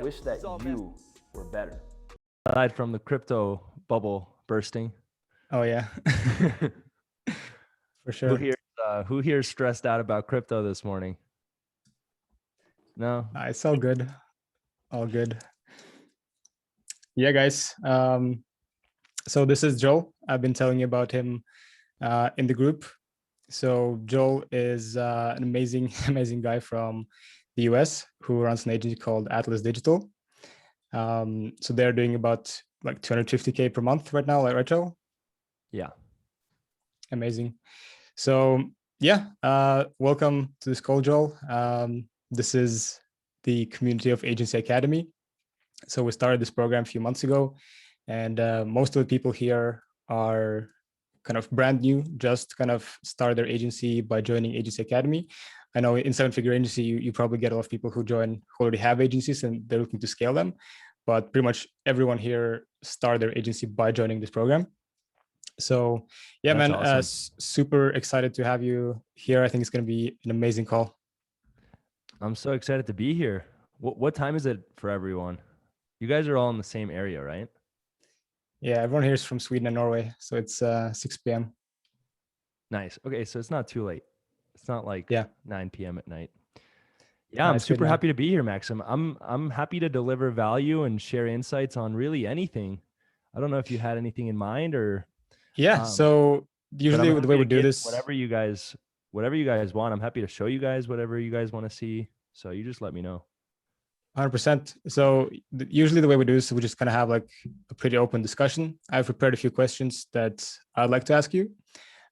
Wish that you were better. Aside from the crypto bubble bursting, Oh yeah, for sure. who here is stressed out about crypto this morning? No, It's all good, all good. Yeah, guys. So this is Joel. I've been telling you about him in the group. So Joel is an amazing, amazing guy from the US who runs an agency called Atlas Digital. So they're doing about like 250K per month right now, right, Joel? yeah. Amazing. So yeah, welcome to this call, Joel. This is the community of Agency Academy. So we started this program a few months ago, and most of the people here are kind of brand new, just kind of started their agency by joining Agency Academy. I know in Seven Figure Agency, you probably get a lot of people who join who already have agencies and they're looking to scale them, but pretty much everyone here started their agency by joining this program. So yeah, That's man, awesome. super excited to have you here. I think it's going to be an amazing call. I'm so excited to be here. What time is it for everyone? You guys are all in the same area, right? Yeah, everyone here is from Sweden and Norway, so it's 6 p.m. Nice. Okay, so it's not too late. It's not like Yeah. 9 p.m. at night. Yeah, I'm It's good, super man. happy to be here, Maxim. I'm happy to deliver value and share insights on really anything. I don't know if you had anything in mind or Yeah. So but usually I'm the way happy we to do get this, whatever you guys want. I'm happy to show you guys whatever you guys want to see. So you just let me know. 100%. So usually the way we do this, we just kind of have like a pretty open discussion. I've prepared a few questions that I'd like to ask you.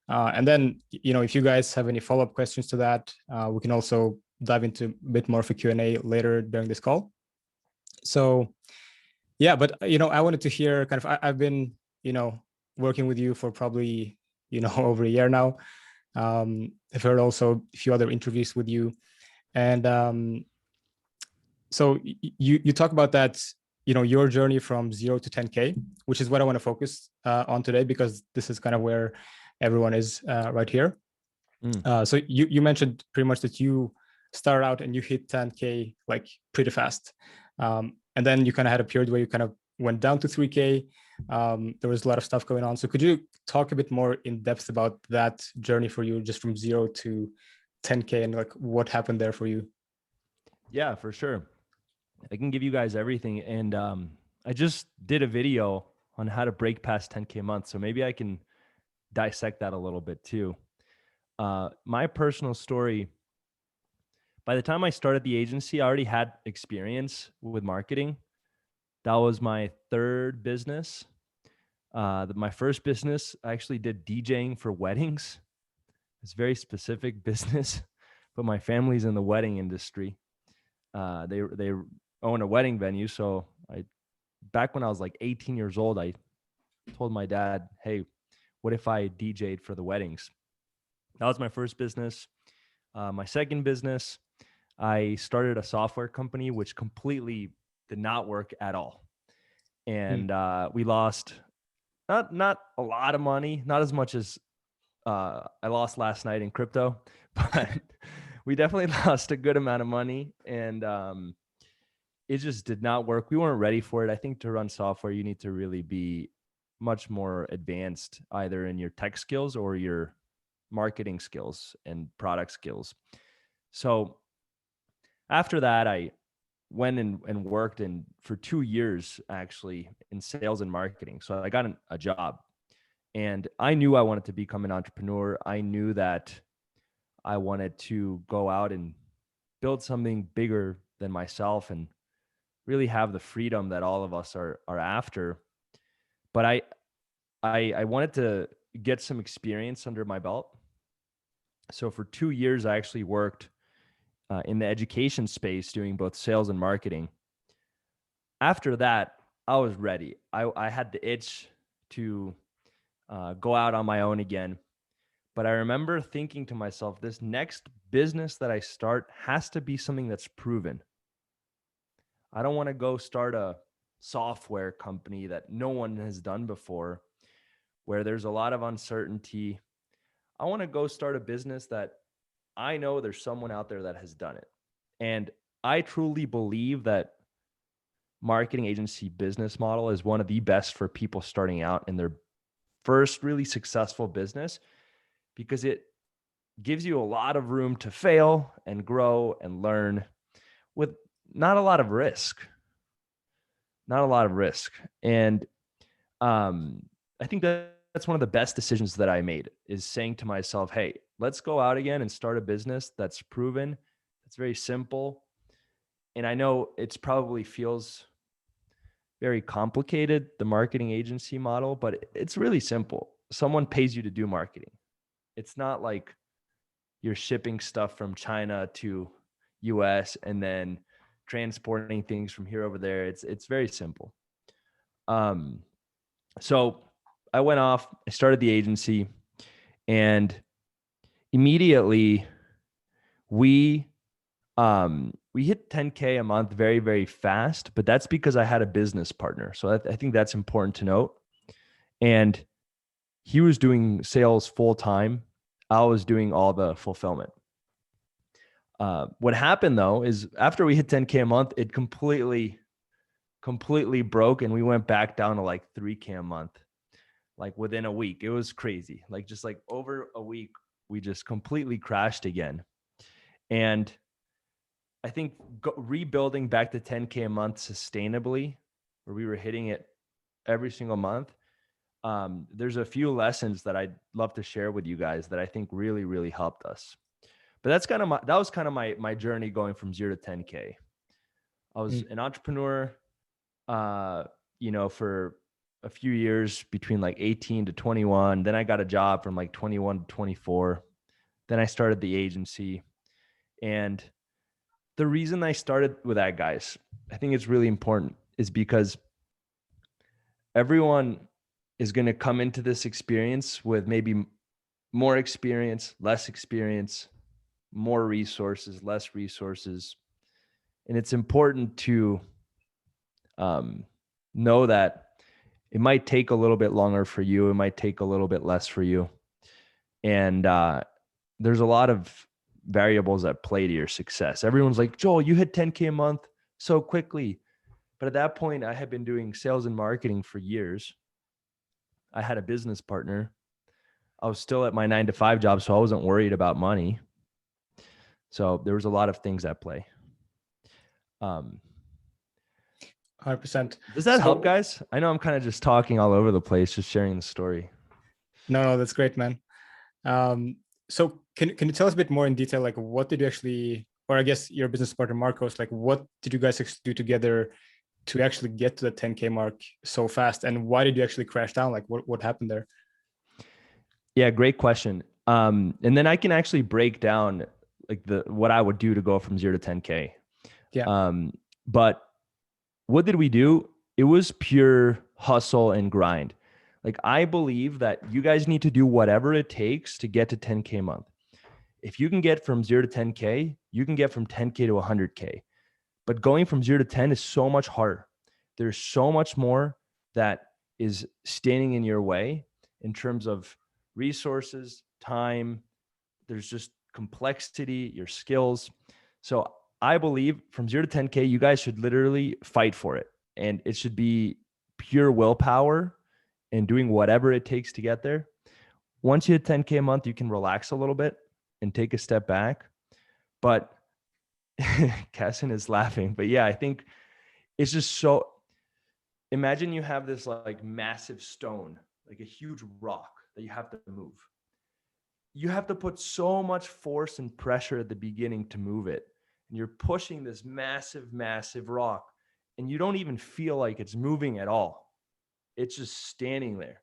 And then, if you guys have any follow-up questions to that, we can also dive into a bit more of a Q&A later during this call. So yeah, but, I wanted to hear kind of, I've been, working with you for probably, over a year now. I've heard also a few other interviews with you. And so you talk about that, your journey from 0 to 10K, which is what I want to focus on today, because this is kind of where everyone is right here. So you mentioned pretty much that you started out and you hit 10K like pretty fast. And then you kind of had a period where you kind of went down to 3K. There was a lot of stuff going on. So could you talk a bit more in depth about that journey for you, just from 0 to 10K, and like what happened there for you? Yeah, for sure. I can give you guys everything. And I just did a video on how to break past 10K months. So maybe I can dissect that a little bit too. My personal story, by the time I started the agency, I already had experience with marketing. That was my third business. My first business, I actually did DJing for weddings. It's a very specific business, but my family's in the wedding industry. They own a wedding venue. So back when I was like 18 years old, I told my dad, hey, what if I DJ'd for the weddings? That was my first business. My second business, I started a software company, which completely did not work at all. And we lost not a lot of money, not as much as I lost last night in crypto, but we definitely lost a good amount of money. And it just did not work. We weren't ready for it. I think to run software, you need to really be much more advanced, either in your tech skills or your marketing skills and product skills. So after that, I went and worked for 2 years actually in sales and marketing. So I got a job, and I knew I wanted to become an entrepreneur. I knew that I wanted to go out and build something bigger than myself and really have the freedom that all of us are after. But I wanted to get some experience under my belt. So for 2 years, I actually worked in the education space doing both sales and marketing. After that, I was ready. I had the itch to go out on my own again. But I remember thinking to myself, this next business that I start has to be something that's proven. I don't want to go start a software company that no one has done before, where there's a lot of uncertainty. I want to go start a business that I know there's someone out there that has done it. And I truly believe that marketing agency business model is one of the best for people starting out in their first really successful business, because it gives you a lot of room to fail and grow and learn with not a lot of risk. Not a lot of risk. And I think that's one of the best decisions that I made, is saying to myself, hey, let's go out again and start a business that's proven. It's very simple. And I know it's probably feels very complicated, the marketing agency model, but it's really simple. Someone pays you to do marketing. It's not like you're shipping stuff from China to US and then transporting things from here over there. It's very simple. So I went off, I started the agency, and immediately we hit 10K a month very, very fast, but that's because I had a business partner. So I think that's important to note. And he was doing sales full time. I was doing all the fulfillment. What happened though is after we hit 10K a month, it completely broke, and we went back down to like 3K a month, like within a week. It was crazy. Like just like over a week, we just completely crashed again. And I think rebuilding back to 10K a month sustainably, where we were hitting it every single month, there's a few lessons that I'd love to share with you guys that I think really, really helped us. But that was kind of my journey going from 0 to 10K. I was an entrepreneur, for a few years between like 18 to 21. Then I got a job from like 21 to 24. Then I started the agency. And the reason I started with that, guys, I think it's really important, is because everyone is going to come into this experience with maybe more experience, less experience, more resources, less resources. And it's important to know that it might take a little bit longer for you. It might take a little bit less for you. And there's a lot of variables that play to your success. Everyone's like, Joel, you hit 10K a month so quickly. But at that point, I had been doing sales and marketing for years. I had a business partner. I was still at my 9-to-5 job, so I wasn't worried about money. So there was a lot of things at play. 100%. Does that help, guys? I know I'm kind of just talking all over the place, just sharing the story. No, that's great, man. So can you tell us a bit more in detail, like what did you actually, or I guess your business partner, Marcos, like what did you guys do together to actually get to the 10K mark so fast? And why did you actually crash down? Like what happened there? Yeah, great question. And then I can actually break down like what I would do to go from 0 to 10K. Yeah. But what did we do? It was pure hustle and grind. Like I believe that you guys need to do whatever it takes to get to 10K a month. If you can get from 0 to 10K, you can get from 10K to 100K. But going from 0 to 10 is so much harder. There's so much more that is standing in your way in terms of resources, time. There's just complexity, your skills. So I believe from 0 to 10K, you guys should literally fight for it. And it should be pure willpower and doing whatever it takes to get there. Once you hit 10K a month, you can relax a little bit and take a step back. But Cassin is laughing. But yeah, I think it's just so, imagine you have this like massive stone, like a huge rock that you have to move. You have to put so much force and pressure at the beginning to move it. And you're pushing this massive, massive rock, and you don't even feel like it's moving at all. It's just standing there.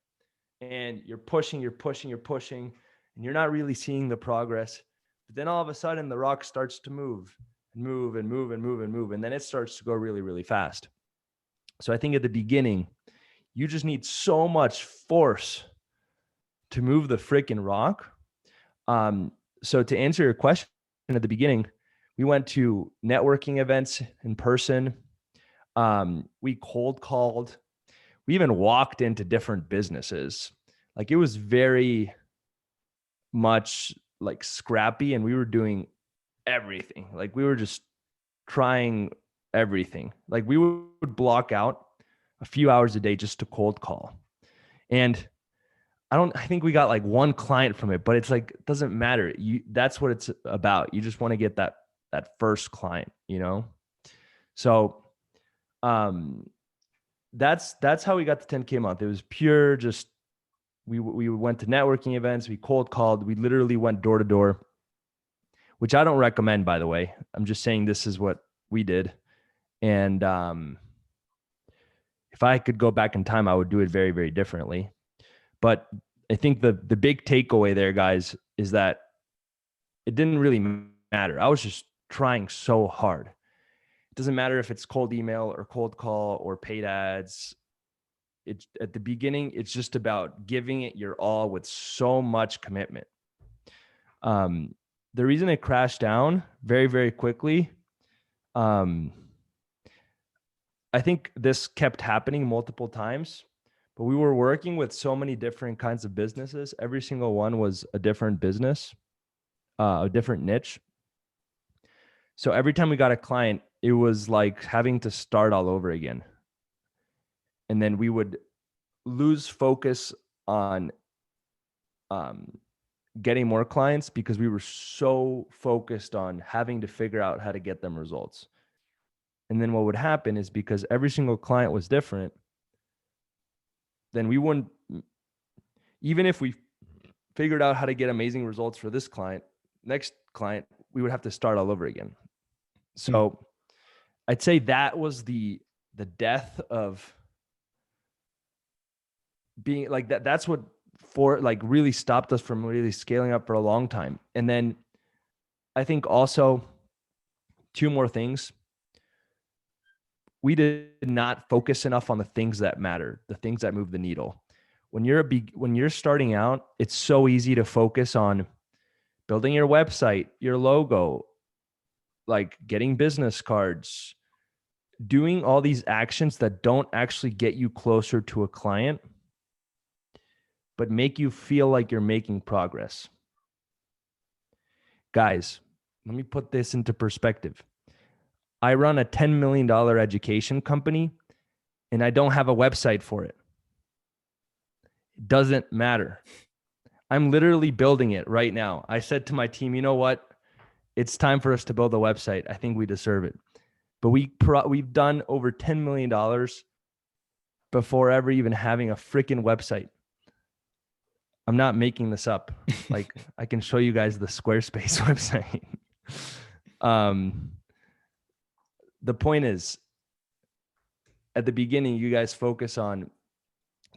And you're pushing, and you're not really seeing the progress. But then all of a sudden, the rock starts to move. And then it starts to go really, really fast. So I think at the beginning, you just need so much force to move the freaking rock. So to answer your question at the beginning, we went to networking events in person. We cold called. We even walked into different businesses. Like it was very much like scrappy and we were doing everything. Like we were just trying everything. Like we would block out a few hours a day just to cold call. And I think we got like one client from it, but it's like, it doesn't matter. That's what it's about. You just want to get that first client, you know? So, that's how we got the 10K a month. It was pure, just, we went to networking events. We cold called. We literally went door to door, which I don't recommend, by the way. I'm just saying this is what we did. And, if I could go back in time, I would do it very, very differently. But I think the big takeaway there, guys, is that it didn't really matter. I was just trying so hard. It doesn't matter if it's cold email or cold call or paid ads. It's at the beginning, it's just about giving it your all with so much commitment. The reason it crashed down very, very quickly, I think this kept happening multiple times, but we were working with so many different kinds of businesses. Every single one was a different business, a different niche. So every time we got a client, it was like having to start all over again. And then we would lose focus on getting more clients because we were so focused on having to figure out how to get them results. And then what would happen is, because every single client was different, then we wouldn't, even if we figured out how to get amazing results for this client, next client, we would have to start all over again. So I'd say that was the death of being like that. That's what really stopped us from really scaling up for a long time. And then I think also two more things. We did not focus enough on the things that matter, the things that move the needle. When you're starting out, it's so easy to focus on building your website, your logo, like getting business cards, doing all these actions that don't actually get you closer to a client, but make you feel like you're making progress. Guys, let me put this into perspective. I run a $10 million education company and I don't have a website for it. It doesn't matter. I'm literally building it right now. I said to my team, you know what? It's time for us to build a website. I think we deserve it. But we've done over $10 million before ever even having a freaking website. I'm not making this up. Like, I can show you guys the Squarespace website. The point is, at the beginning, you guys focus on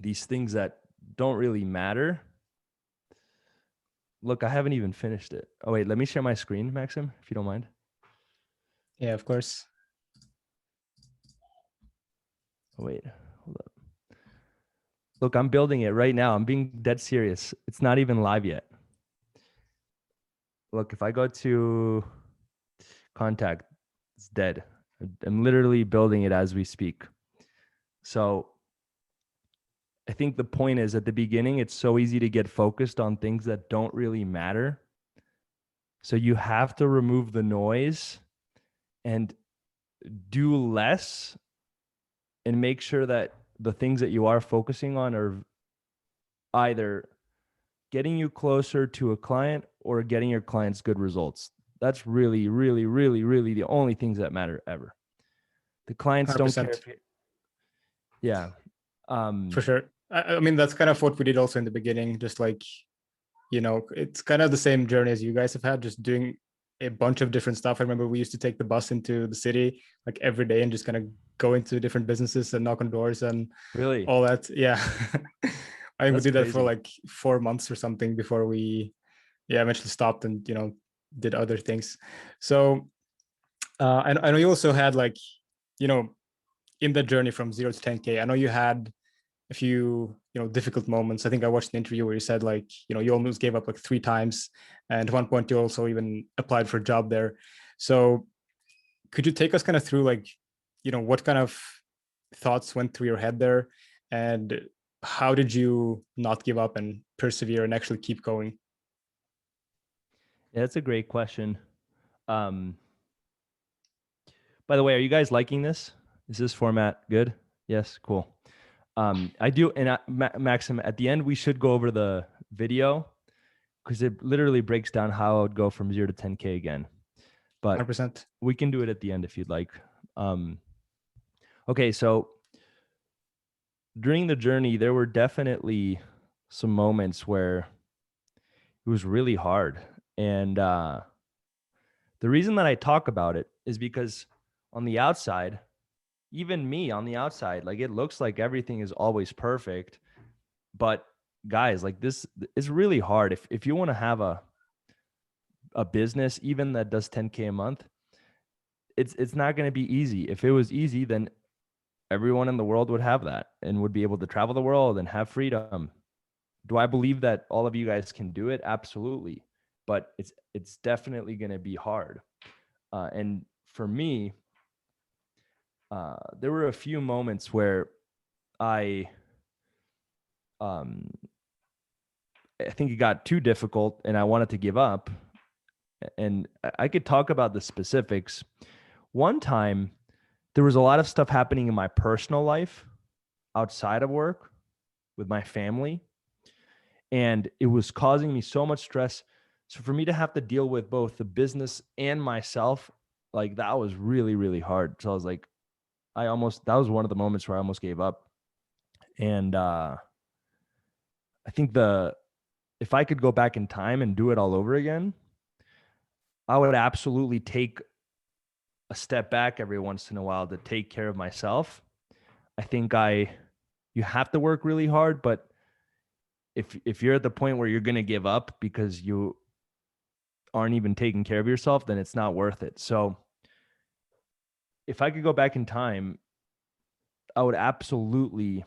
these things that don't really matter. Look, I haven't even finished it. Oh, wait, let me share my screen, Maxim, if you don't mind. Yeah, of course. Oh, wait, hold up. Look, I'm building it right now. I'm being dead serious. It's not even live yet. Look, if I go to contact, it's dead. I'm literally building it as we speak. So I think the point is, at the beginning, it's so easy to get focused on things that don't really matter. So you have to remove the noise and do less and make sure that the things that you are focusing on are either getting you closer to a client or getting your clients good results. That's really, really, really, really the only things that matter ever. The clients 100%. don't care if yeah. For sure. I mean, that's kind of what we did also in the beginning. Just like, it's kind of the same journey as you guys have had, just doing a bunch of different stuff. I remember we used to take the bus into the city like every day and just kind of go into different businesses and knock on doors and Really? all that. Yeah. I think we did that for crazy. like 4 months or something before we eventually stopped and did other things. So I know you also had like, in that journey from 0 to 10K, I know you had a few difficult moments. I think I watched an interview where you said like you almost gave up like 3 times, and at one point you also even applied for a job there. So could you take us kind of through like what kind of thoughts went through your head there, and how did you not give up and persevere and actually keep going? Yeah, that's a great question. Um, by the way, are you guys liking this? Is this format good? Yes, cool. I do, and Maxim, at the end, we should go over the video because it literally breaks down how I would go from 0 to 10K again. But 100%. we can do it at the end if you'd like. Okay, so during the journey, there were definitely some moments where it was really hard. And the reason that I talk about it is because on the outside, even me on the outside, like it looks like everything is always perfect. But guys, like this is really hard. If you want to have a business, even that does 10K a month, it's not going to be easy. If it was easy, then everyone in the world would have that and would be able to travel the world and have freedom. Do I believe that all of you guys can do it? Absolutely. But it's definitely going to be hard. And for me, there were a few moments where I think it got too difficult and I wanted to give up. And I could talk about the specifics. One time, there was a lot of stuff happening in my personal life outside of work with my family. And it was causing me so much stress. So for me to have to deal with both the business and myself, like that was really, really hard. So I was like, that was one of the moments where I almost gave up. And I think if I could go back in time and do it all over again, I would absolutely take a step back every once in a while to take care of myself. I think you have to work really hard, but if you're at the point where you're going to give up because you aren't even taking care of yourself, then it's not worth it. So if I could go back in time, I would absolutely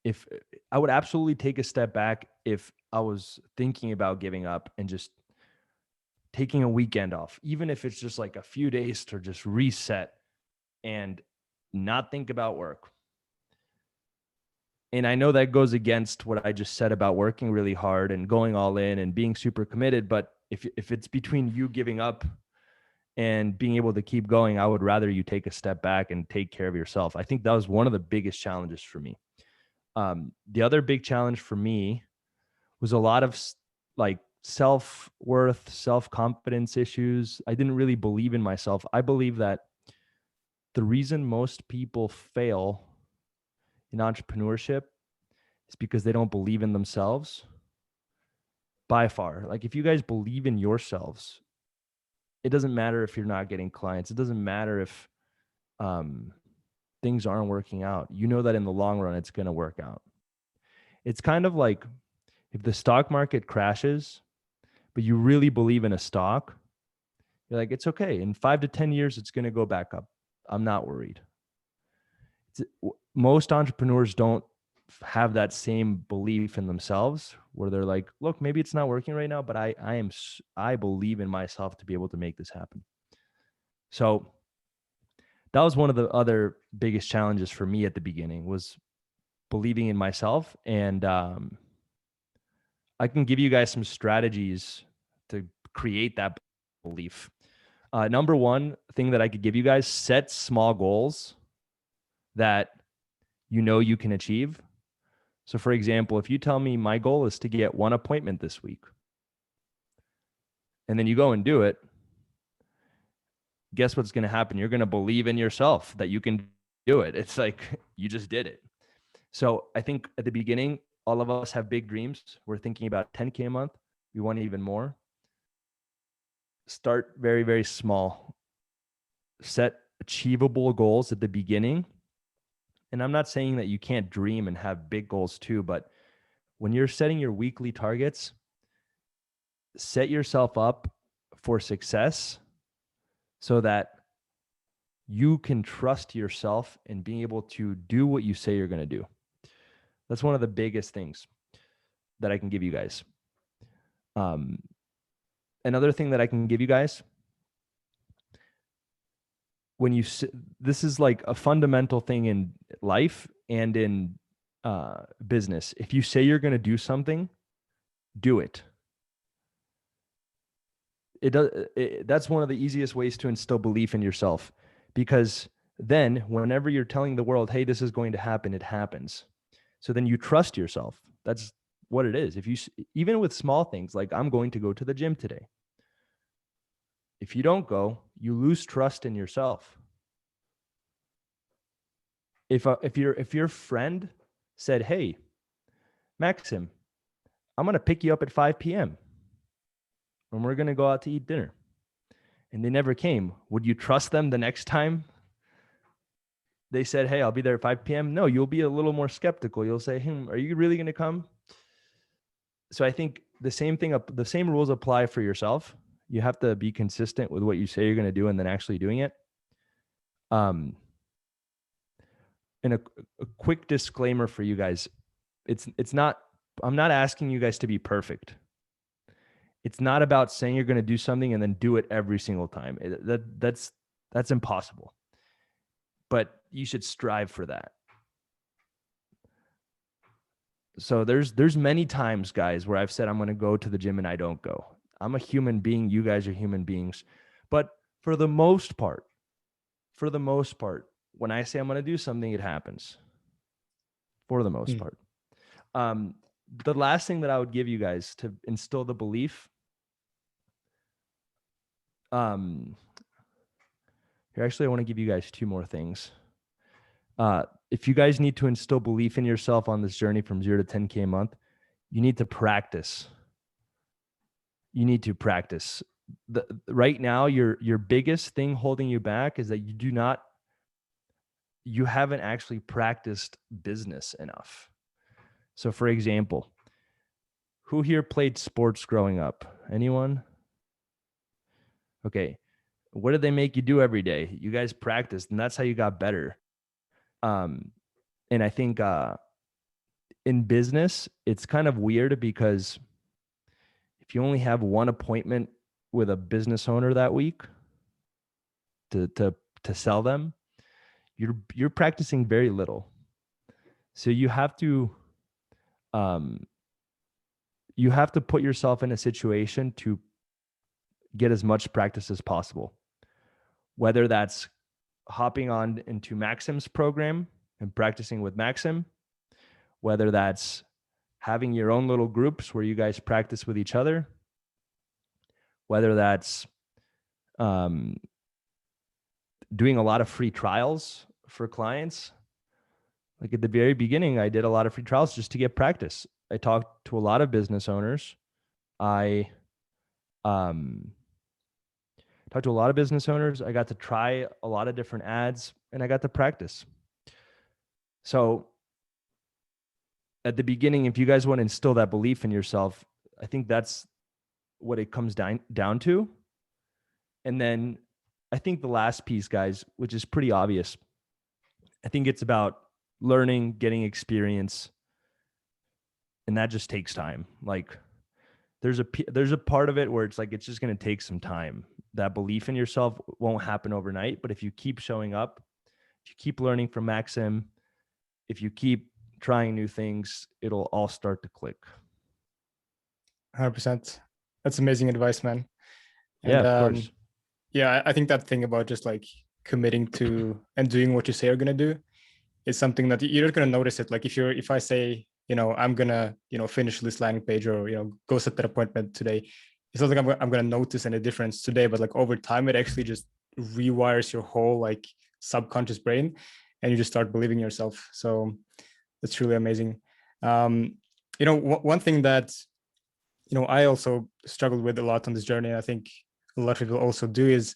take a step back if I was thinking about giving up and just taking a weekend off, even if it's just like a few days to just reset and not think about work. And I know that goes against what I just said about working really hard and going all in and being super committed. But if it's between you giving up and being able to keep going, I would rather you take a step back and take care of yourself. I think that was one of the biggest challenges for me. The other big challenge for me was a lot of like self-worth, self-confidence issues. I didn't really believe in myself. I believe that the reason most people fail in entrepreneurship is because they don't believe in themselves by far. Like if you guys believe in yourselves, it doesn't matter if you're not getting clients. It doesn't matter if things aren't working out. You know that in the long run, it's going to work out. It's kind of like if the stock market crashes, but you really believe in a stock, you're like, it's okay. In 5 to 10 years, it's going to go back up. I'm not worried. Most entrepreneurs don't have that same belief in themselves where they're like, look, maybe it's not working right now, but I believe in myself to be able to make this happen. So that was one of the other biggest challenges for me at the beginning, was believing in myself. And I can give you guys some strategies to create that belief. Number one thing that I could give you guys, set small goals that you know you can achieve. So for example, if you tell me my goal is to get 1 appointment this week, and then you go and do it, guess what's going to happen? You're going to believe in yourself that you can do it. It's like you just did it. So I think at the beginning, all of us have big dreams. We're thinking about 10K a month. We want even more. Start very, very small. Set achievable goals at the beginning. And I'm not saying that you can't dream and have big goals too, but when you're setting your weekly targets, set yourself up for success so that you can trust yourself in being able to do what you say you're going to do. That's one of the biggest things that I can give you guys. Another thing that I can give you guys, this is like a fundamental thing in life and in business. If you say you're going to do something, do it. That's one of the easiest ways to instill belief in yourself, because then whenever you're telling the world, hey, this is going to happen, it happens. So then you trust yourself. That's what it is. If you, even with small things like I'm going to go to the gym today, if you don't go, you lose trust in yourself. If your friend said, hey, Maxim, I'm going to pick you up at 5 p.m. and we're going to go out to eat dinner, and they never came, would you trust them the next time they said, hey, I'll be there at 5 p.m.? No, you'll be a little more skeptical. You'll say, are you really going to come? So I think the same rules apply for yourself. You have to be consistent with what you say you're going to do and then actually doing it. And a quick disclaimer for you guys. I'm not asking you guys to be perfect. It's not about saying you're going to do something and then do it every single time. That's impossible. But you should strive for that. So there's many times, guys, where I've said I'm going to go to the gym and I don't go. I'm a human being. You guys are human beings. But for the most part, when I say I'm going to do something, it happens. For the most part. The last thing that I would give you guys to instill the belief. Here, actually, I want to give you guys two more things. If you guys need to instill belief in yourself on this journey from 0 to 10K a month, you need to practice. Right now, your biggest thing holding you back is that you haven't actually practiced business enough. So for example, who here played sports growing up? Anyone? Okay. What did they make you do every day? You guys practiced, and that's how you got better. And I think in business, it's kind of weird because if you only have one appointment with a business owner that week to sell them, you're practicing very little. So you have to put yourself in a situation to get as much practice as possible, whether that's hopping on into Maxim's program and practicing with Maxim, whether that's having your own little groups where you guys practice with each other, whether that's doing a lot of free trials for clients. Like at the very beginning, I did a lot of free trials just to get practice. I talked to a lot of business owners. I talked to a lot of business owners. I got to try a lot of different ads, and I got to practice. So at the beginning, if you guys want to instill that belief in yourself, I think that's what it comes down to. And then I think the last piece, guys, which is pretty obvious, I think it's about learning, getting experience, and that just takes time. Like there's a part of it where it's like it's just going to take some time. That belief in yourself won't happen overnight, but if you keep showing up, if you keep learning from Maxim, if you keep trying new things, it'll all start to click. 100%. That's amazing advice, man. And, yeah, of course. Yeah, I think that thing about just like committing to and doing what you say you're gonna do is something that you're not gonna notice it. Like if I say, I'm gonna, finish this landing page or, go set that appointment today, it's not like I'm gonna notice any difference today, but like over time, it actually just rewires your whole like subconscious brain, and you just start believing in yourself. So that's really amazing. One thing that, I also struggled with a lot on this journey, and I think a lot of people also do, is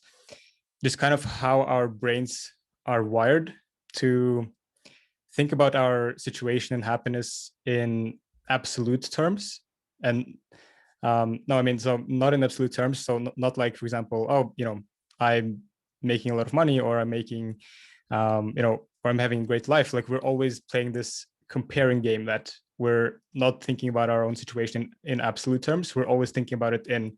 just kind of how our brains are wired to think about our situation and happiness in absolute terms. And no, I mean, so not in absolute terms. So not like, for example, I'm making a lot of money, or I'm making, or I'm having a great life. Like we're always playing this comparing game that we're not thinking about our own situation in absolute terms. We're always thinking about it in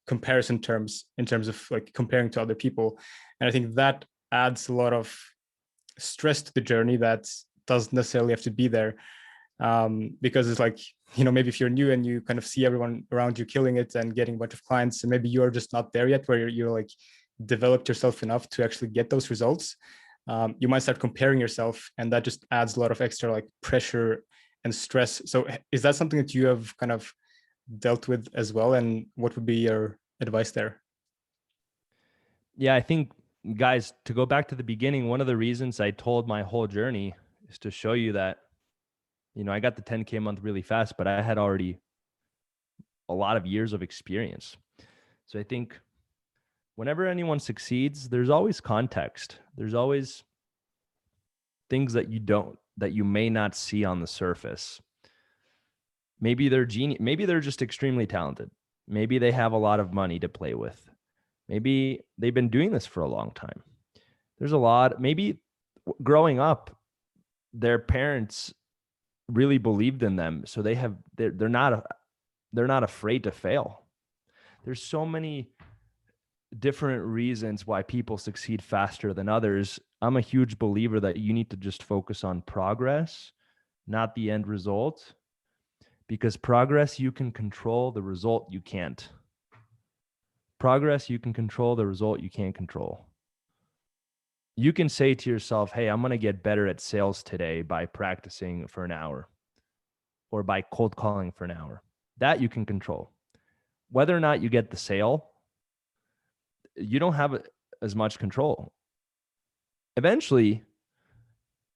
comparison terms, in terms of like comparing to other people. And I think that adds a lot of stress to the journey that doesn't necessarily have to be there. Because it's like, maybe if you're new and you kind of see everyone around you killing it and getting a bunch of clients, and maybe you're just not there yet where you're like developed yourself enough to actually get those results, you might start comparing yourself, and that just adds a lot of extra like pressure and stress. So is that something that you have kind of dealt with as well? And what would be your advice there? Yeah, I think, guys, to go back to the beginning, one of the reasons I told my whole journey is to show you that, I got the 10K a month really fast, but I had already a lot of years of experience. So I think whenever anyone succeeds, there's always context. There's always things that you may not see on the surface. Maybe they're genius. Maybe they're just extremely talented. Maybe they have a lot of money to play with. Maybe they've been doing this for a long time. There's a lot. Maybe growing up, their parents really believed in them, so they're not afraid to fail. There's so many different reasons why people succeed faster than others. I'm a huge believer that you need to just focus on progress, not the end result, because progress you can control, the result you can't. Progress you can control, the result you can't control. You can say to yourself, hey, I'm going to get better at sales today by practicing for an hour or by cold calling for an hour. That you can control. Whether or not you get the sale, you don't have as much control. Eventually,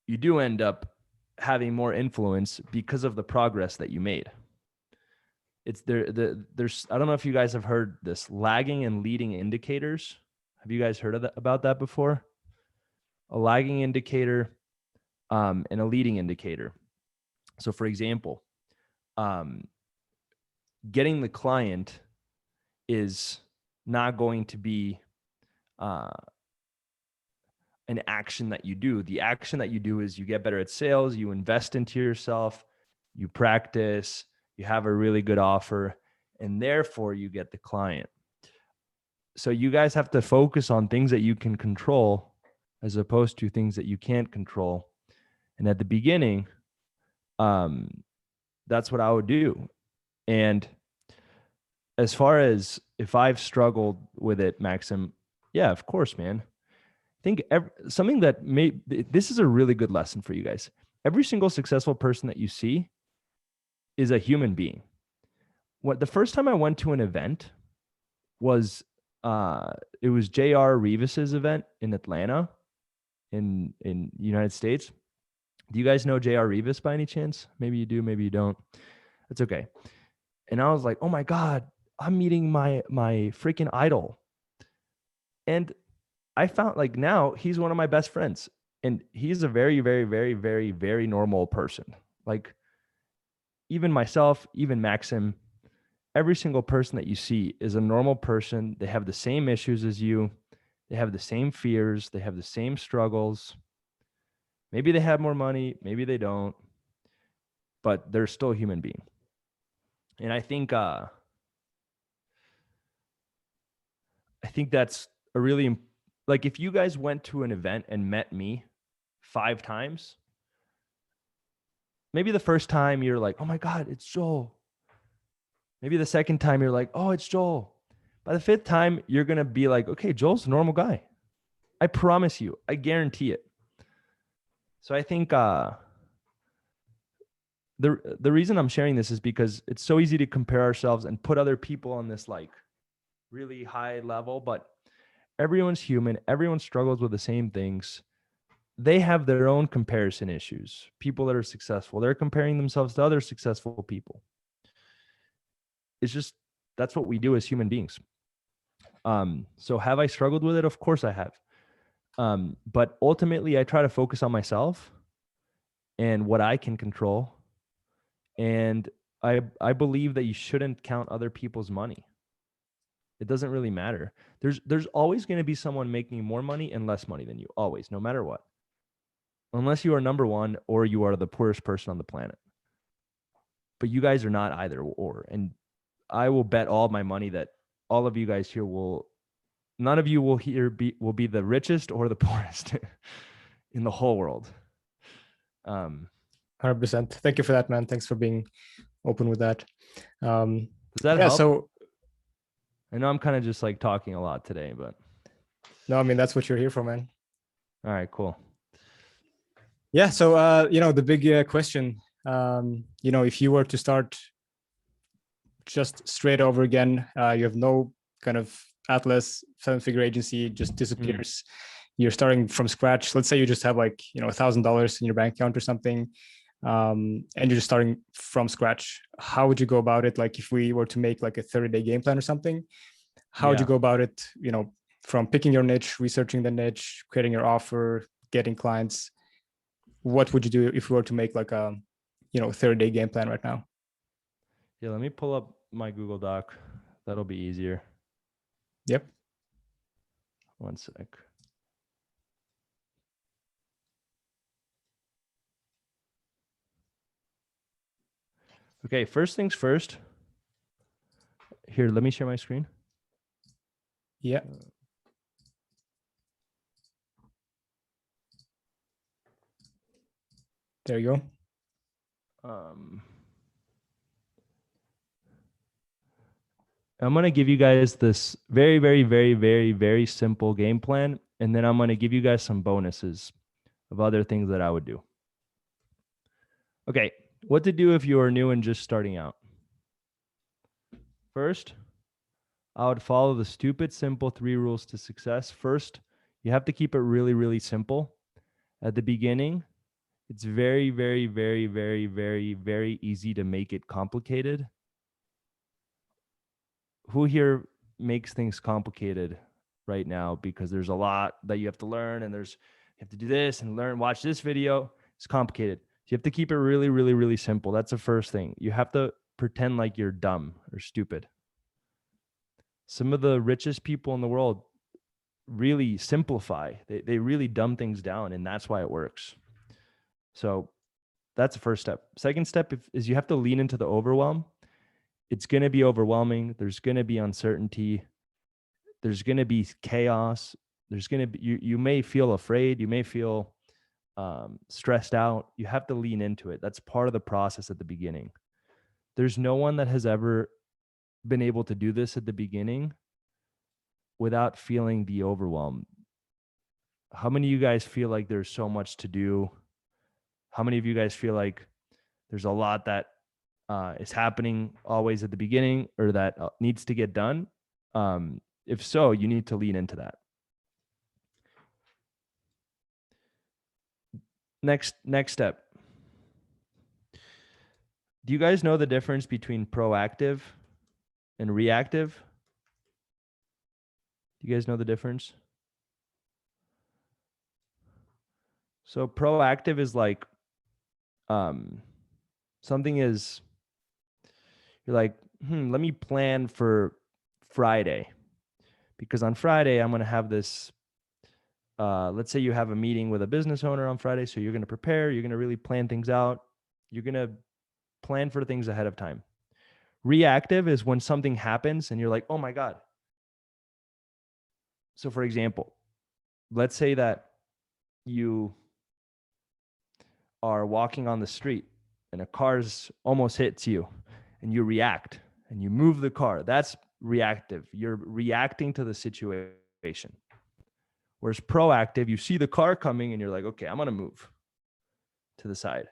you do end up having more influence because of the progress that you made. It's there's I don't know if you guys have heard this, lagging and leading indicators. Have you guys heard about that before? A lagging indicator and a leading indicator. So for example, getting the client is not going to be an action that you do. The action that you do is you get better at sales, you invest into yourself, you practice, you have a really good offer, and therefore you get the client. So you guys have to focus on things that you can control as opposed to things that you can't control. And at the beginning, that's what I would do. And as far as if I've struggled with it, Maxim, yeah, of course, man. I think something that this is a really good lesson for you guys. Every single successful person that you see is a human being. The first time I went to an event was it was J.R. Revis's event in Atlanta, in the United States. Do you guys know J.R. Revis by any chance? Maybe you do, maybe you don't. That's okay. And I was like, oh my God, I'm meeting my freaking idol. And I found like now he's one of my best friends, and he's a very, very, very, very, very normal person. Like even myself, even Maxim, every single person that you see is a normal person. They have the same issues as you. They have the same fears. They have the same struggles. Maybe they have more money. Maybe they don't, but they're still a human being. And I think that's a really, like if you guys went to an event and met me 5 times, maybe the first time you're like, oh my God, it's Joel. Maybe the second time you're like, oh, it's Joel. By the 5th time, you're going to be like, okay, Joel's a normal guy. I promise you, I guarantee it. So I think the reason I'm sharing this is because it's so easy to compare ourselves and put other people on this like really high level, but everyone's human. Everyone struggles with the same things. They have their own comparison issues. People that are successful, they're comparing themselves to other successful people. It's just, that's what we do as human beings. So have I struggled with it? Of course I have. But ultimately I try to focus on myself and what I can control. And I believe that you shouldn't count other people's money. It doesn't really matter. There's always going to be someone making more money and less money than you, always, no matter what. Unless you are number one or you are the poorest person on the planet. But you guys are not either or. And I will bet all my money that all of you guys here none of you will be the richest or the poorest in the whole world. 100%. Thank you for that, man. Thanks for being open with that. Does that Yeah, help? so I know I'm kind of just like talking a lot today, but no, I mean, that's what you're here for, man. all right, cool. Yeah, so you know, the big question, you know, if you were to start just straight over again, you have no kind of Atlas 7-figure agency, just disappears. You're starting from scratch. Let's say you just have like, you know, $1,000 in your bank account or something, and you're just starting from scratch. How would you go about it? Like if we were to make like a 30-day game plan or something, how would you go about it? You know, from picking your niche, researching the niche, creating your offer, getting clients. What would you do if we were to make like a, you know, 30-day game plan right now? Yeah, let me pull up my Google Doc. That'll be easier. Yep. One sec. Okay, first things first. Here, let me share my screen. Yeah. There you go. I'm going to give you guys this very, very, very, very, very simple game plan. And then I'm going to give you guys some bonuses of other things that I would do. Okay, what to do if you are new and just starting out. First, I would follow the stupid, simple 3 rules to success. First, you have to keep it really, really simple. At the beginning, it's very, very, very, very, very, very easy to make it complicated. Who here makes things complicated right now because there's a lot that you have to learn and you have to do this and watch this video. It's complicated. So you have to keep it really, really, really simple. That's the first thing. You have to pretend like you're dumb or stupid. Some of the richest people in the world really simplify. They really dumb things down, and that's why it works. So that's the first step. Second step is you have to lean into the overwhelm. It's going to be overwhelming. There's going to be uncertainty. There's going to be chaos. There's going to be, you may feel afraid. You may feel stressed out. You have to lean into it. That's part of the process at the beginning. There's no one that has ever been able to do this at the beginning without feeling the overwhelm. How many of you guys feel like there's so much to do? How many of you guys feel like there's a lot that is happening always at the beginning or that needs to get done? If so, you need to lean into that. Next step. Do you guys know the difference between proactive and reactive? Do you guys know the difference? So proactive is like something is, you're like, let me plan for Friday, because on Friday I'm going to have this, let's say you have a meeting with a business owner on Friday. So you're going to prepare, you're going to really plan things out. You're going to plan for things ahead of time. Reactive is when something happens and you're like, oh my God. So for example, let's say that you are walking on the street and a car's almost hits you and you react and you move the car. That's reactive. You're reacting to the situation. Whereas proactive, you see the car coming and you're like, okay, I'm going to move to the side.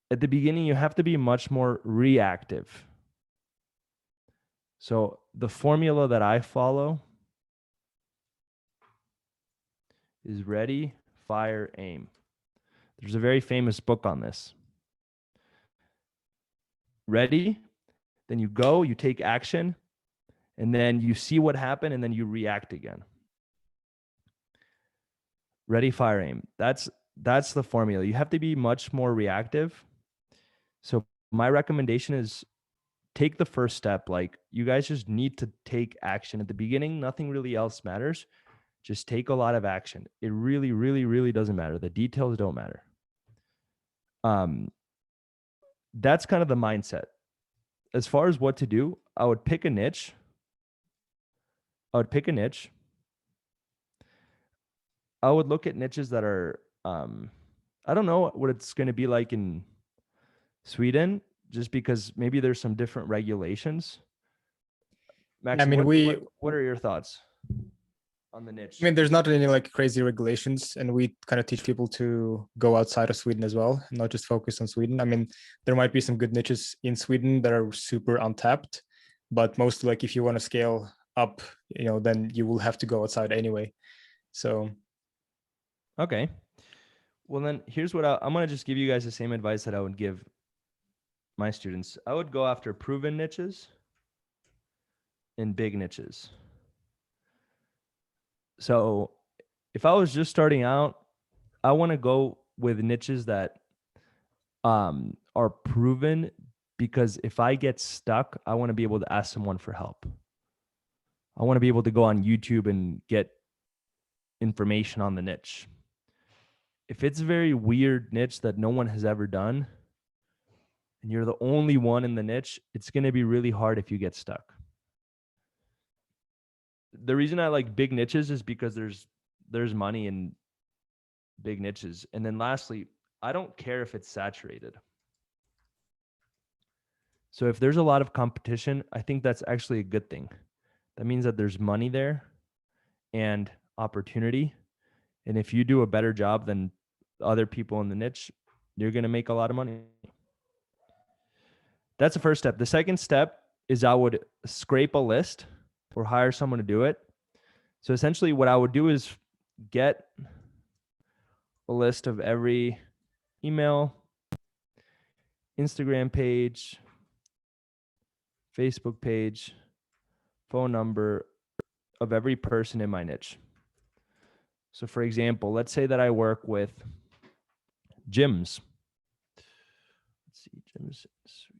At the beginning, you have to be much more reactive. So the formula that I follow is ready, fire, aim. There's a very famous book on this. Ready, then you go, you take action, and then you see what happened, and then you react again. Ready, fire, aim. That's the formula. You have to be much more reactive. So my recommendation is take the first step. Like, you guys just need to take action at the beginning. Nothing really else matters. Just take a lot of action. It really, really, really doesn't matter. The details don't matter. That's kind of the mindset. As far as what to do, I would pick a niche. I would look at niches that are I don't know what it's going to be like in Sweden, just because maybe there's some different regulations. Max, I mean, what are your thoughts on the niche? I mean, there's not any like crazy regulations, and we kind of teach people to go outside of Sweden as well, not just focus on Sweden. I mean, there might be some good niches in Sweden that are super untapped, but mostly like if you want to scale up, then you will have to go outside anyway. So, Okay. Well, then here's what I'm going to just give you guys the same advice that I would give my students. I would go after proven niches and big niches. So if I was just starting out, I want to go with niches that are proven, because if I get stuck, I want to be able to ask someone for help. I want to be able to go on YouTube and get information on the niche. If it's a very weird niche that no one has ever done, and you're the only one in the niche, it's going to be really hard if you get stuck. The reason I like big niches is because there's money in big niches. And then lastly, I don't care if it's saturated. So if there's a lot of competition, I think that's actually a good thing. That means that there's money there and opportunity. And if you do a better job than other people in the niche, you're going to make a lot of money. That's the first step. The second step is I would scrape a list or hire someone to do it. So essentially what I would do is get a list of every email, Instagram page, Facebook page, phone number of every person in my niche. So for example, let's say that I work with gyms. Let's see, gyms in Sweden.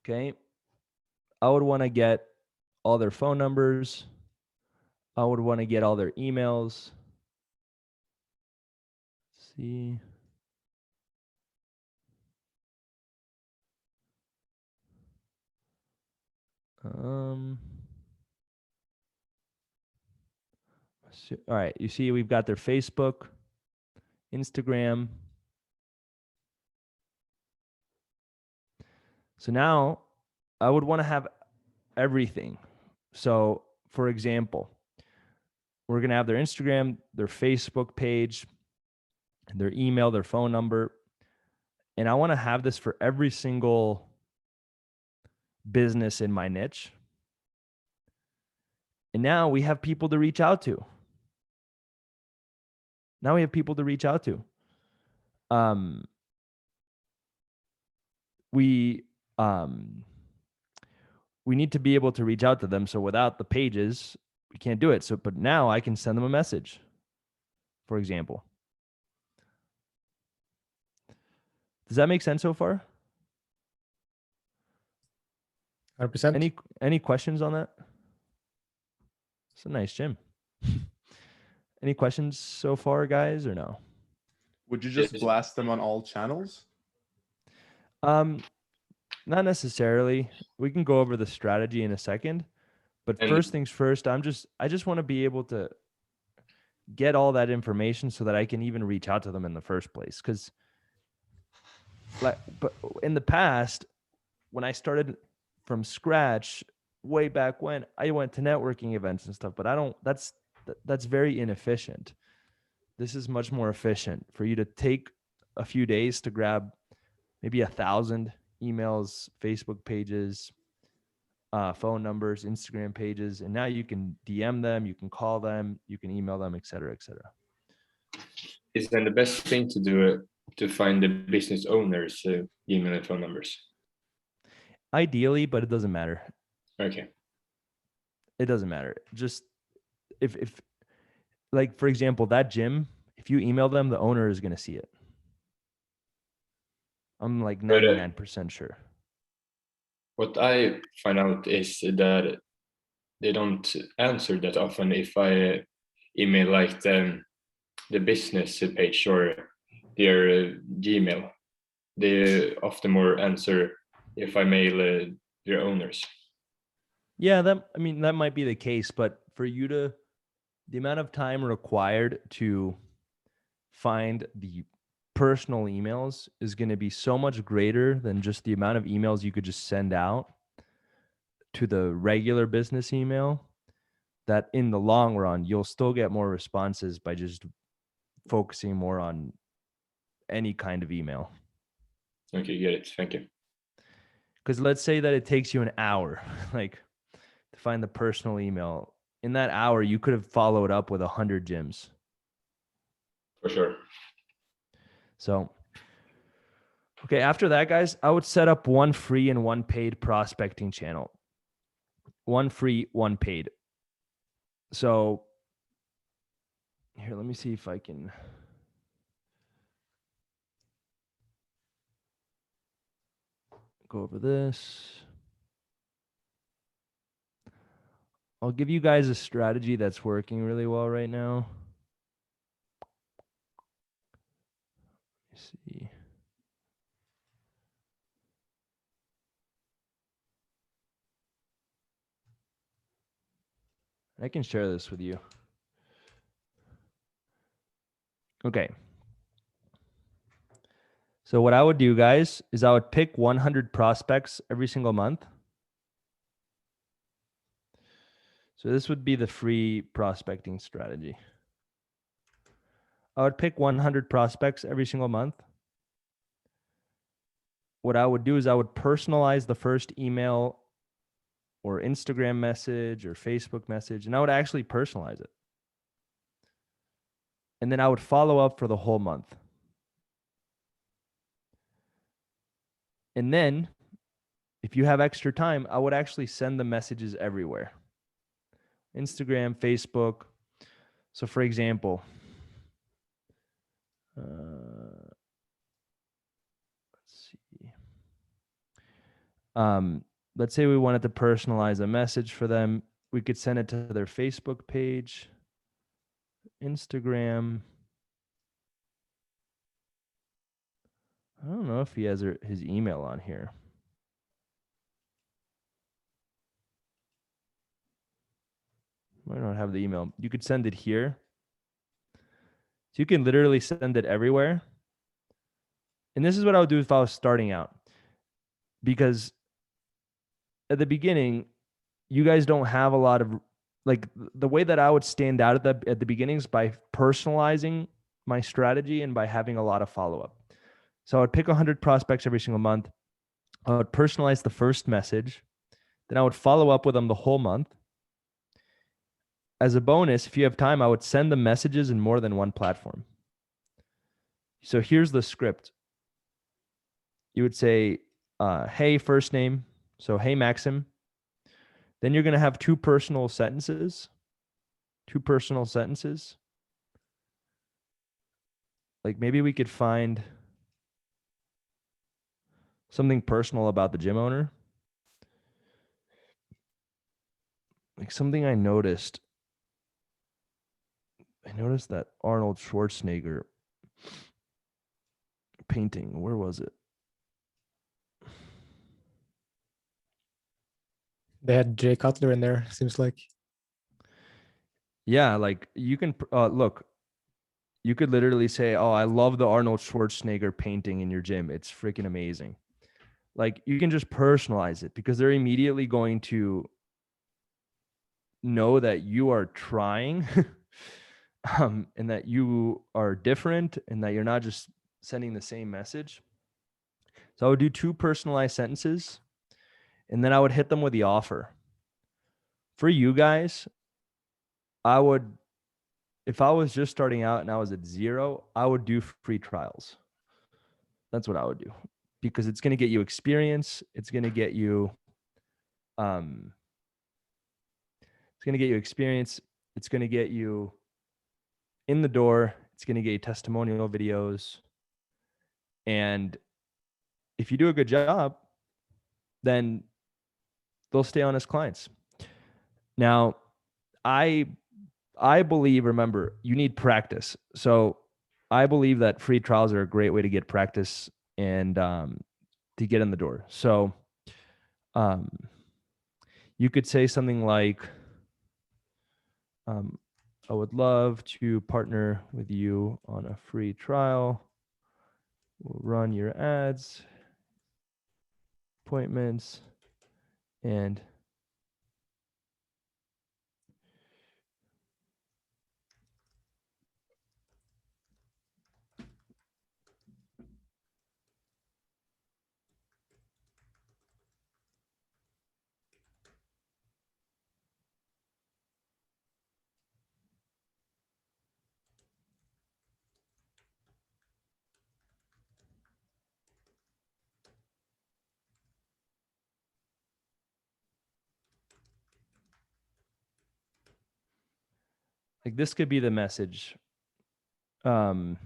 Okay. I would want to get all their phone numbers. I would want to get all their emails. Let's see. All right, you see we've got their Facebook, Instagram. So now I would want to have everything. So for example, we're going to have their Instagram, their Facebook page, their email, their phone number. And I want to have this for every single business in my niche. And now we have people to reach out to. We need to be able to reach out to them. So without the pages, we can't do it. So, but now I can send them a message, for example. Does that make sense so far? 100%. Any questions on that? It's a nice gym. Any questions so far, guys, or no? Would you just blast them on all channels? Not necessarily. We can go over the strategy in a second, but first things first, I just want to be able to get all that information so that I can even reach out to them in the first place. Because but in the past, when I started from scratch, way back when, I went to networking events and stuff, but that's very inefficient. This is much more efficient for you to take a few days to grab maybe 1,000 emails, Facebook pages, phone numbers, Instagram pages, and now you can DM them, you can call them, you can email them, et cetera, et cetera. Is then the best thing to do it to find the business owners' email and phone numbers? Ideally, but it doesn't matter. Okay. It doesn't matter. Just if like, for example, that gym, if you email them, the owner is going to see it. I'm like 99% sure. What I find out is that they don't answer that often if I email like the business page or their Gmail. They often more answer if I mail their owners. Yeah, that might be the case, but for you to the amount of time required to find the personal emails is going to be so much greater than just the amount of emails you could just send out to the regular business email, that in the long run, you'll still get more responses by just focusing more on any kind of email. Okay, get it. Thank you. Because let's say that it takes you an hour, like to find the personal email. In that hour, you could have followed up with 100 gyms. For sure. So, okay, after that, guys, I would set up one free and one paid prospecting channel. One free, one paid. So here, let me see if I can. Go over this. I'll give you guys a strategy that's working really well right now. Let's see. I can share this with you. Okay. So what I would do, guys, is I would pick 100 prospects every single month. So this would be the free prospecting strategy. I would pick 100 prospects every single month. What I would do is I would personalize the first email or Instagram message or Facebook message, and I would actually personalize it. And then I would follow up for the whole month. And then if you have extra time, I would actually send the messages everywhere. Instagram, Facebook. So for example, let's see. Let's say we wanted to personalize a message for them. We could send it to their Facebook page, Instagram. I don't know if he has his email on here. I don't have the email. You could send it here. So you can literally send it everywhere. And this is what I would do if I was starting out. Because at the beginning, you guys don't have a lot of, like, the way that I would stand out at the beginning is by personalizing my strategy and by having a lot of follow-up. So I would pick 100 prospects every single month. I would personalize the first message. Then I would follow up with them the whole month. As a bonus, if you have time, I would send the messages in more than one platform. So here's the script. You would say, hey, first name. So, hey, Maxim. Then you're going to have two personal sentences. Like maybe we could find something personal about the gym owner. Like something I noticed. I noticed that Arnold Schwarzenegger painting. Where was it? They had Jay Cutler in there, seems like. Yeah, like you can look. You could literally say, "Oh, I love the Arnold Schwarzenegger painting in your gym. It's freaking amazing." Like you can just personalize it because they're immediately going to know that you are trying and that you are different and that you're not just sending the same message. So I would do two personalized sentences and then I would hit them with the offer. For you guys, I would, if I was just starting out and I was at zero, I would do free trials. That's what I would do because it's going to get you experience. It's going to get you, experience. It's going to get you in the door. It's going to get you testimonial videos. And if you do a good job, then they'll stay on as clients. Now, I believe, remember, you need practice. So I believe that free trials are a great way to get practice and to get in the door. So you could say something like, I would love to partner with you on a free trial. We'll run your ads, appointments, and like this could be the message. Um,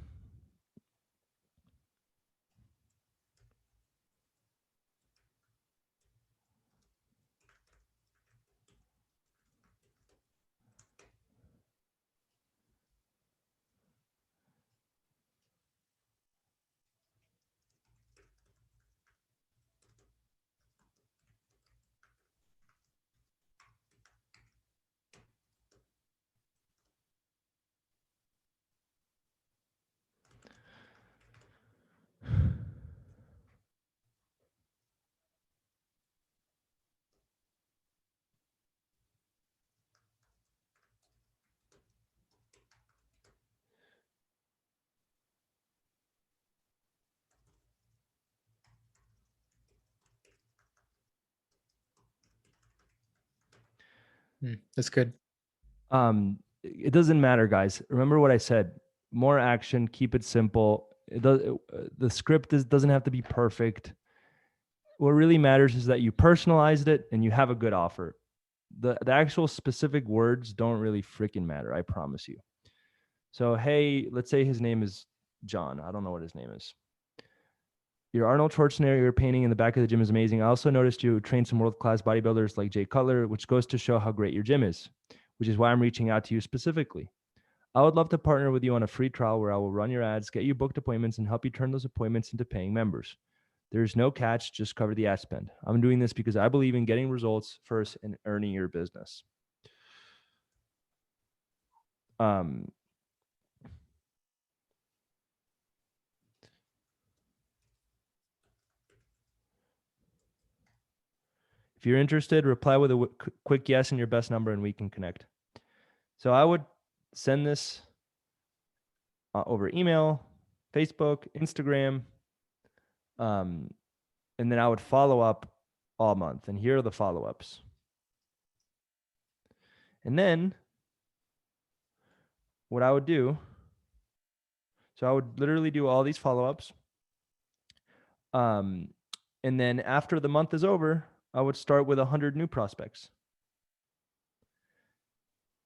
That's good. It doesn't matter, guys. Remember what I said. More action, keep it simple. The script doesn't have to be perfect. What really matters is that you personalized it and you have a good offer. The actual specific words don't really freaking matter, I promise you. So, hey, let's say his name is John. I don't know what his name is. Your Arnold Schwarzenegger painting in the back of the gym is amazing. I also noticed you train some world-class bodybuilders like Jay Cutler, which goes to show how great your gym is, which is why I'm reaching out to you specifically. I would love to partner with you on a free trial where I will run your ads, get you booked appointments, and help you turn those appointments into paying members. There's no catch, just cover the ad spend. I'm doing this because I believe in getting results first and earning your business. If you're interested, reply with a quick yes and your best number and we can connect. So I would send this over email, Facebook, Instagram, and then I would follow up all month. And here are the follow-ups. And then what I would do, so I would literally do all these follow-ups. And then after the month is over, I would start with 100 new prospects.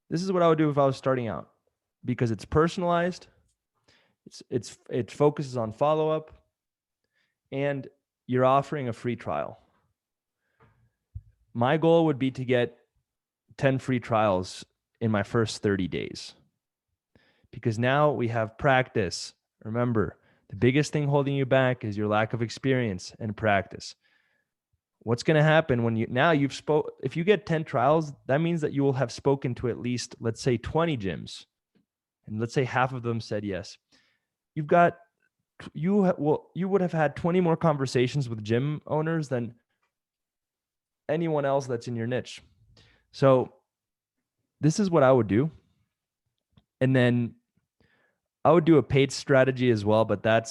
This is what I would do if I was starting out, because it's personalized. It focuses on follow-up, and you're offering a free trial. My goal would be to get 10 free trials in my first 30 days, because now we have practice. Remember, the biggest thing holding you back is your lack of experience and practice. What's going to happen when if you get 10 trials, that means that you will have spoken to at least, let's say, 20 gyms. And let's say half of them said yes. You would have had 20 more conversations with gym owners than anyone else that's in your niche. So this is what I would do. And then I would do a paid strategy as well, but that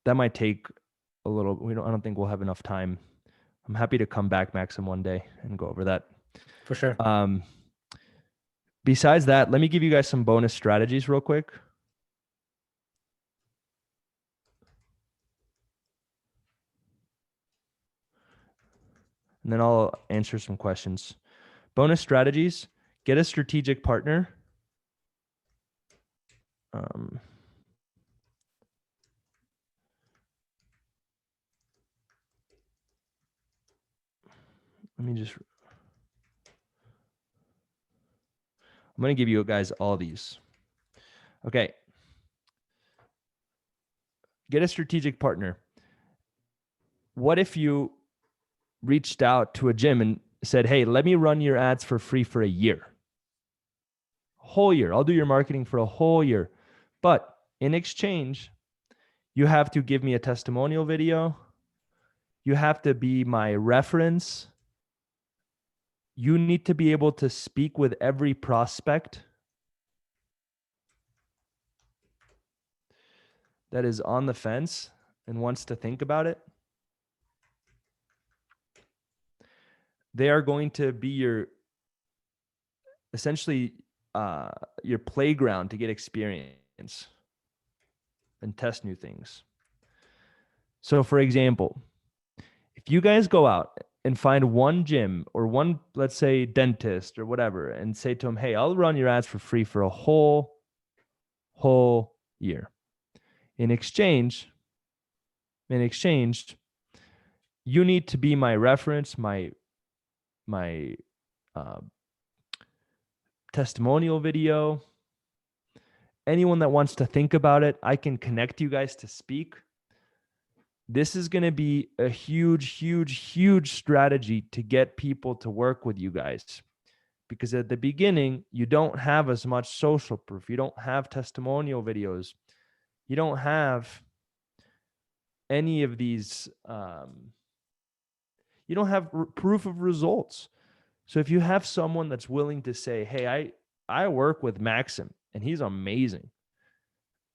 might take a little. I don't think we'll have enough time. I'm happy to come back, Maxim, one day and go over that. For sure. Besides that, let me give you guys some bonus strategies real quick. And then I'll answer some questions. Bonus strategies: get a strategic partner. I'm going to give you guys all these. Okay. Get a strategic partner. What if you reached out to a gym and said, hey, let me run your ads for free for a year? Whole year. I'll do your marketing for a whole year. But in exchange, you have to give me a testimonial video. You have to be my reference. You need to be able to speak with every prospect that is on the fence and wants to think about it. They are going to be your, essentially, your playground to get experience and test new things. So for example, if you guys go out and find one gym or one, let's say, dentist or whatever, and say to them, hey, I'll run your ads for free for a whole year. In exchange, you need to be my reference, my testimonial video. Anyone that wants to think about it, I can connect you guys to speak. This is going to be a huge strategy to get people to work with you guys. Because at the beginning, you don't have as much social proof. You don't have testimonial videos. You don't have any of these. You don't have proof of results. So if you have someone that's willing to say, hey, I work with Maxim and he's amazing,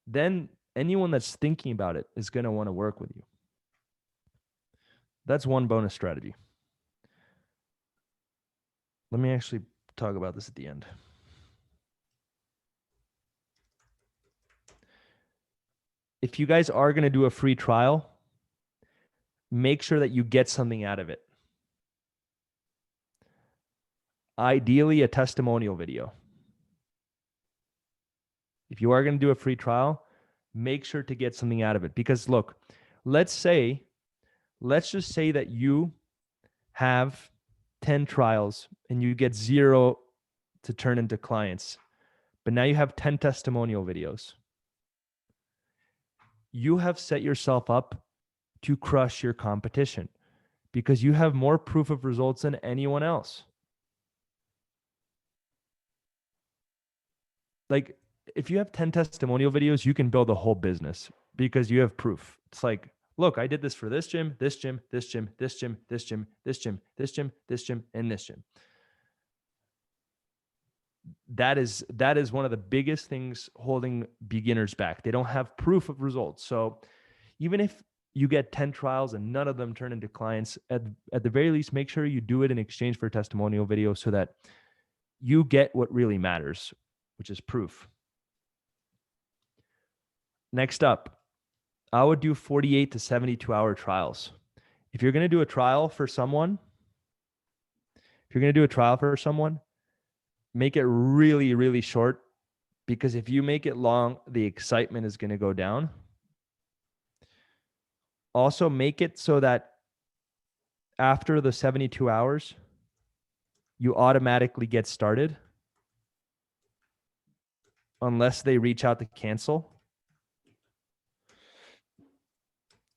then anyone that's thinking about it is going to want to work with you. That's one bonus strategy. Let me actually talk about this at the end. If you guys are going to do a free trial, make sure that you get something out of it. Ideally, a testimonial video. If you are going to do a free trial, make sure to get something out of it. Because look, let's just say that you have 10 trials and you get 0 to turn into clients, but now you have 10 testimonial videos. You have set yourself up to crush your competition because you have more proof of results than anyone else. Like, if you have 10 testimonial videos, you can build a whole business because you have proof. It's like, look, I did this for this gym, this gym, this gym, this gym, this gym, this gym, this gym, this gym, and this gym. That is one of the biggest things holding beginners back. They don't have proof of results. So even if you get 10 trials and none of them turn into clients, at the very least, make sure you do it in exchange for a testimonial video so that you get what really matters, which is proof. Next up, I would do 48 to 72 hour trials. If you're going to do a trial for someone, make it really short, because if you make it long, the excitement is going to go down. Also, make it so that after the 72 hours, you automatically get started unless they reach out to cancel.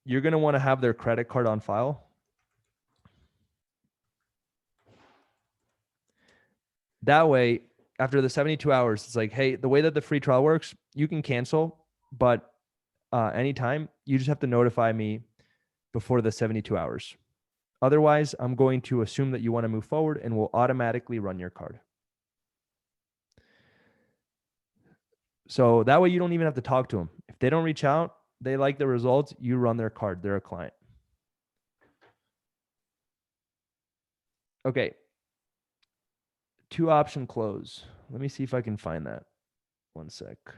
You're going to want to have their credit card on file. That way, after the 72 hours, it's like, hey, the way that the free trial works, you can cancel, but anytime, you just have to notify me before the 72 hours. Otherwise, I'm going to assume that you want to move forward and will automatically run your card. So that way you don't even have to talk to them. If they don't reach out, they like the results, you run their card, they're a client. Okay. 2-option close. Let me see if I can find that. One sec. I'm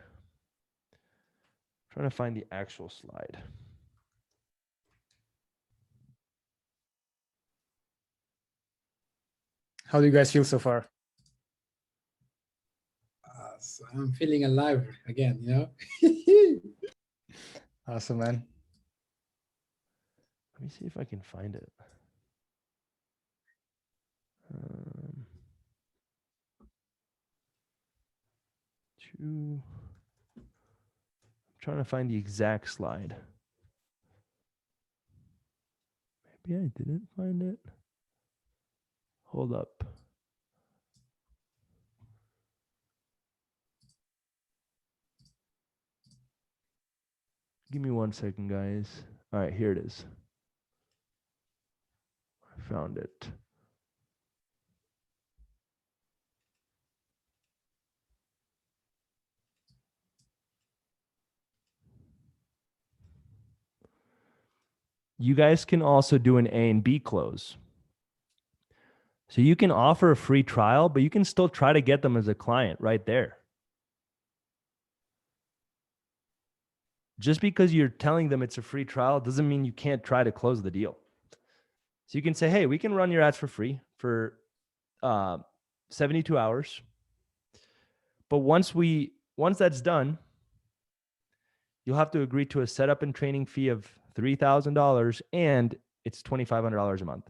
trying to find the actual slide. How do you guys feel so far? So I'm feeling alive again, you know? Awesome, man. Let me see if I can find it. I'm trying to find the exact slide. Maybe I didn't find it. Hold up. Give me 1 second, guys. All right, here it is. I found it. You guys can also do an A and B close. So you can offer a free trial, but you can still try to get them as a client right there. Just because you're telling them it's a free trial doesn't mean you can't try to close the deal. So you can say, hey, we can run your ads for free for 72 hours. But once that's done, you'll have to agree to a setup and training fee of $3,000 and it's $2,500 a month.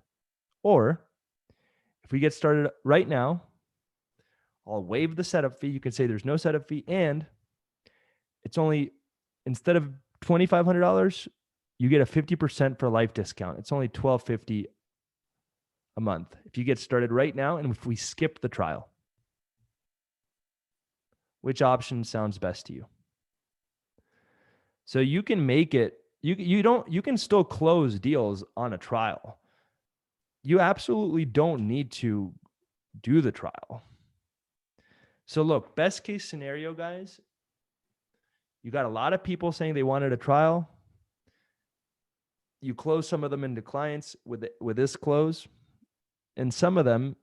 Or if we get started right now, I'll waive the setup fee. You can say there's no setup fee and it's only, instead of $2,500, you get a 50% for life discount. It's only $1,250 a month if you get started right now and if we skip the trial. Which option sounds best to you? So you can make it, you can still close deals on a trial. You absolutely don't need to do the trial. So look, best case scenario, guys, you got a lot of people saying they wanted a trial. You close some of them into clients with this close, and some of them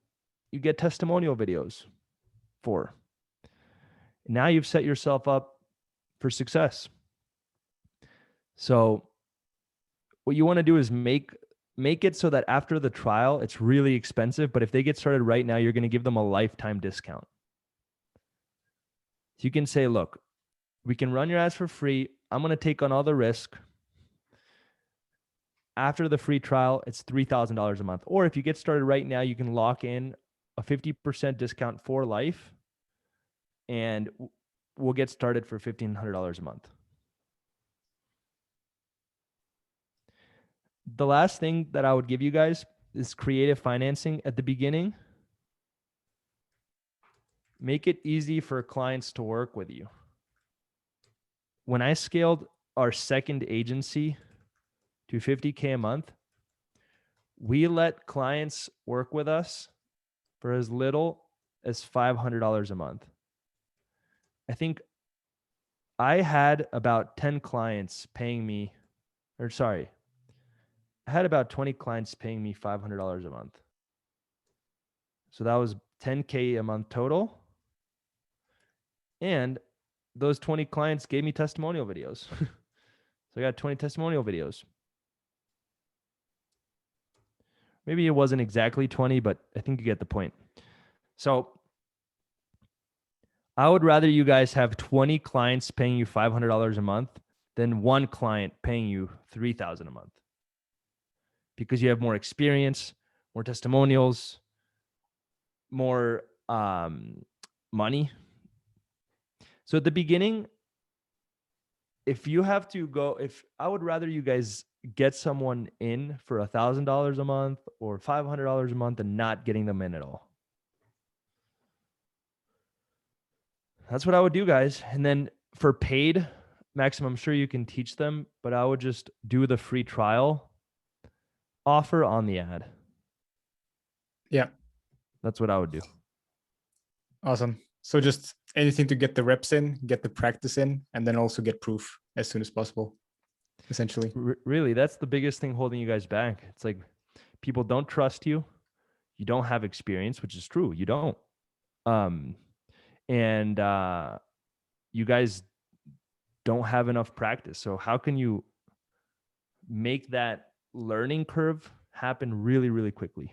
you get testimonial videos for. Now you've set yourself up for success. So what you want to do is make it so that after the trial, it's really expensive. But if they get started right now, you're going to give them a lifetime discount. So you can say, look, we can run your ads for free. I'm going to take on all the risk. After the free trial, it's $3,000 a month. Or if you get started right now, you can lock in a 50% discount for life. And we'll get started for $1,500 a month. The last thing that I would give you guys is creative financing at the beginning. Make it easy for clients to work with you. When I scaled our second agency to $50K a month, we let clients work with us for as little as $500 a month. I think I had about 10 clients paying me, I had about 20 clients paying me $500 a month. So that was $10K a month total. And those 20 clients gave me testimonial videos. So I got 20 testimonial videos. Maybe it wasn't exactly 20, but I think you get the point. So I would rather you guys have 20 clients paying you $500 a month than one client paying you $3,000 a month. Because you have more experience, more testimonials, more money. So at the beginning, if I would rather you guys get someone in for $1,000 a month or $500 a month and not getting them in at all. That's what I would do, guys. And then for paid, Maxim, I'm sure you can teach them, but I would just do the free trial offer on the ad. Yeah. That's what I would do. Awesome. So just anything to get the reps in, get the practice in, and then also get proof as soon as possible, essentially. Really, that's the biggest thing holding you guys back. It's like people don't trust you. You don't have experience, which is true. You don't. And you guys don't have enough practice. So how can you make that learning curve happen really, really quickly?